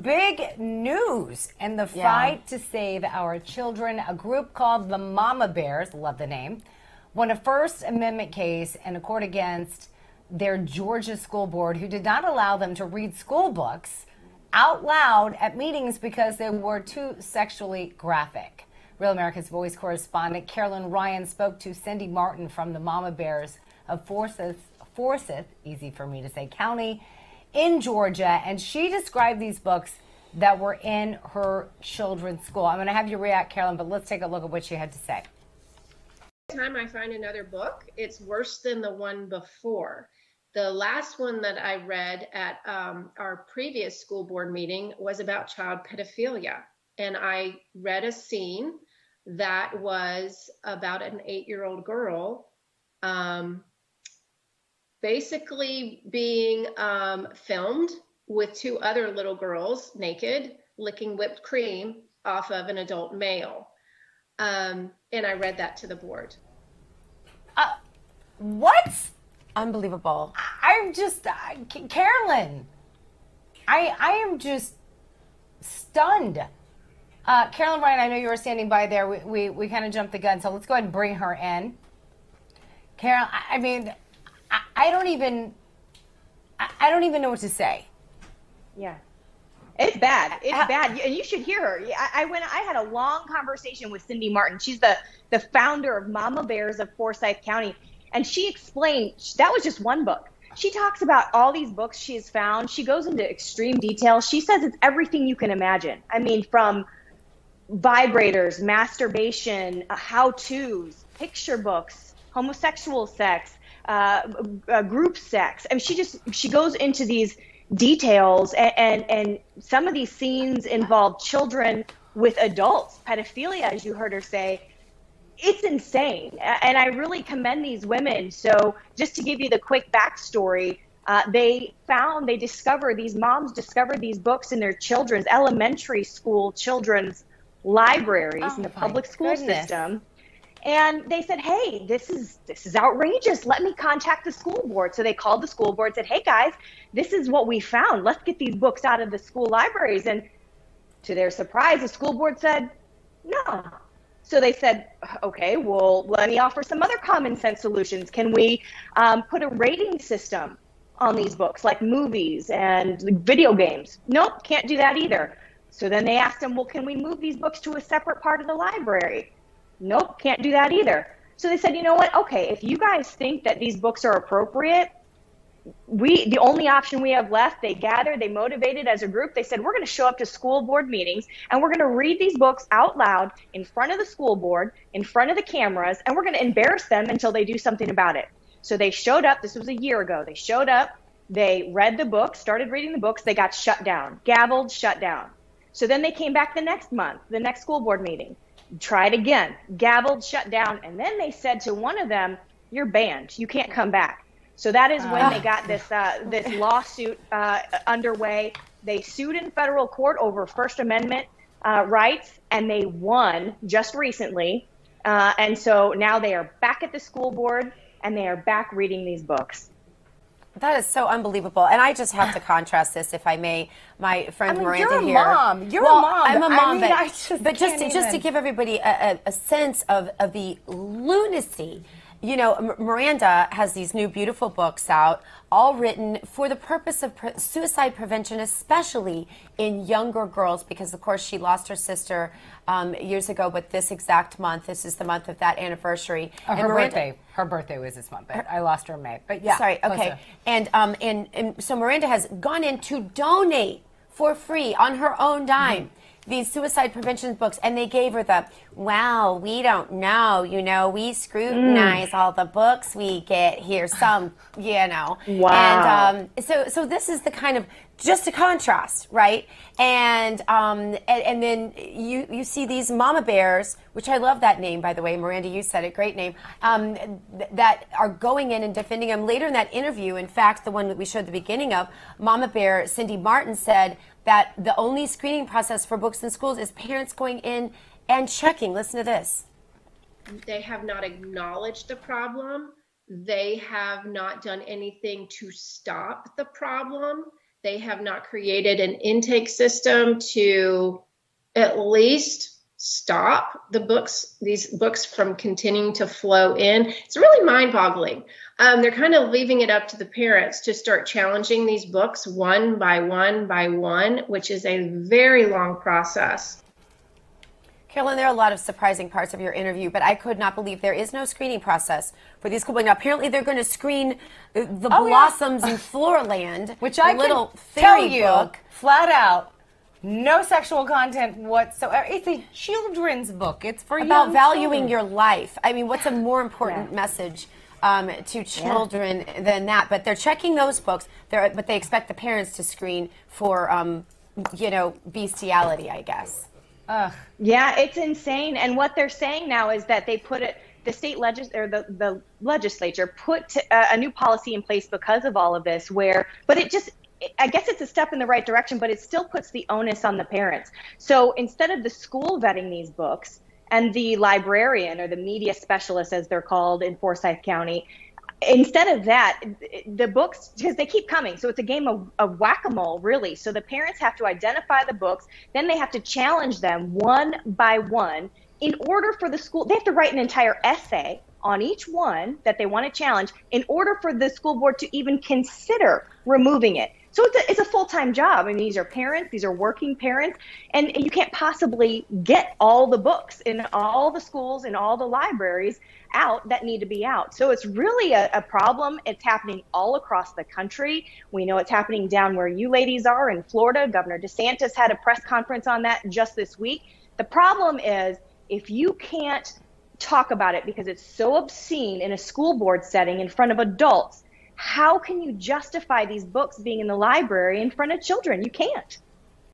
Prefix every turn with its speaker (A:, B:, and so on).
A: Big news in the fight to save our children. A group called the Mama Bears, love the name, won a First Amendment case in a court against their Georgia school board, who did not allow them to read school books out loud at meetings because they were too sexually graphic. Real America's Voice correspondent Carolyns Response spoke to Cindy Martin from the Mama Bears of Forsyth, easy for me to say, County in Georgia, and she described these books that were in her children's school. I'm going to have you react, Carolyns, but let's take a look at what she had to say.
B: Every time I find another book, it's worse than the one before. The last one that I read at our previous school board meeting was about child pedophilia. And I read a scene that was about an 8-year-old girl basically being filmed with 2 other little girls naked, licking whipped cream off of an adult male. And I read that to the board.
A: What?
C: Unbelievable.
A: I'm just, Carolyns, I am just stunned. Carolyns Ryan, I know you were standing by there. We kind of jumped the gun, so let's go ahead and bring her in. Carol, I mean, I don't even know what to say.
D: Yeah. It's bad. It's bad. And you should hear her. I had a long conversation with Cindy Martin. She's the founder of Mama Bears of Forsyth County. And she explained, that was just one book. She talks about all these books she has found. She goes into extreme detail. She says it's everything you can imagine. I mean, from vibrators, masturbation, how-tos, picture books, homosexual sex, group sex. I mean, she goes into these details, and some of these scenes involve children with adults, pedophilia, as you heard her say. It's insane, and I really commend these women. So just to give you the quick backstory, these moms discovered these books in their children's elementary school children's libraries in the public school system. And they said, hey, this is outrageous. Let me contact the school board. So they called the school board, said, hey guys, this is what we found. Let's get these books out of the school libraries. And to their surprise, the school board said, no. So they said, okay, well, let me offer some other common sense solutions. Can we put a rating system on these books, like movies and video games? Nope, can't do that either. So then they asked them, well, can we move these books to a separate part of the library? Nope, can't do that either. So they said, you know what? Okay, if you guys think that these books are appropriate, the only option we have left, they gathered, they motivated as a group. They said, we're going to show up to school board meetings and we're going to read these books out loud in front of the school board, in front of the cameras, and we're going to embarrass them until they do something about it. So they showed up. This was a year ago. They showed up. They read the books, started reading the books. They got shut down, gavelled, shut down. So then they came back the next month, the next school board meeting, tried again, gavelled, shut down. And then they said to one of them, you're banned. You can't come back. So that is when they got this lawsuit underway. They sued in federal court over First Amendment rights, and they won just recently. And so now they are back at the school board, and they are back reading these books.
C: That is so unbelievable. And I just have to contrast this, if I may. My friend Miranda here.
A: You're a mom. You're a mom.
C: I'm a mom,
A: but
C: just to give everybody a sense of the lunacy. You know, Miranda has these new beautiful books out, all written for the purpose of suicide prevention, especially in younger girls, because, of course, she lost her sister years ago, but this exact month, this is the month of that anniversary.
A: Her birthday was this month, but I lost her in May. But yeah.
C: Sorry, okay. And so Miranda has gone in to donate for free on her own dime. These suicide prevention books, and they gave her the, wow, we don't know, you know, we scrutinize all the books we get here, some, you know.
D: Wow.
C: And so this is the kind of, just a contrast, right? And then you see these Mama Bears, which I love that name, by the way. Miranda, you said it, great name, that are going in and defending them. Later in that interview, in fact, the one that we showed the beginning of, Mama Bear Cindy Martin said that the only screening process for books in schools is parents going in and checking. Listen to this.
B: They have not acknowledged the problem. They have not done anything to stop the problem. they have not created an intake system to at least stop these books from continuing to flow in. It's really mind-boggling. They're kind of leaving it up to the parents to start challenging these books one by one by one, which is a very long process.
C: Carolyn, there are a lot of surprising parts of your interview, but I could not believe there is no screening process for these school books. Now, apparently they're going to screen the Blossoms in Floorland,
A: which I
C: little
A: can tell
C: fairy
A: you
C: book.
A: flat out. No sexual content whatsoever. It's a children's book. It's for
C: about
A: young
C: valuing
A: children.
C: your life. I mean, what's a more important message to children than that? But they're checking those books. But they expect the parents to screen for, bestiality, I guess.
A: Ugh.
D: Yeah, it's insane. And what they're saying now is that they put it. The state the legislature put a new policy in place because of all of this. I guess it's a step in the right direction, but it still puts the onus on the parents. So instead of the school vetting these books and the librarian or the media specialist, as they're called in Forsyth County, instead of that, the books, because they keep coming. So it's a game of whack-a-mole, really. So the parents have to identify the books. Then they have to challenge them one by one. In order for the school, they have to write an entire essay on each one that they want to challenge in order for the school board to even consider removing it. So it's a full-time job. I mean, these are parents, these are working parents, and you can't possibly get all the books in all the schools and all the libraries out that need to be out. So it's really a problem. It's happening all across the country. We know it's happening down where you ladies are in Florida. Governor DeSantis had a press conference on that just this week. The problem is if you can't talk about it because it's so obscene in a school board setting in front of adults, how can you justify these books being in the library in front of children? You can't.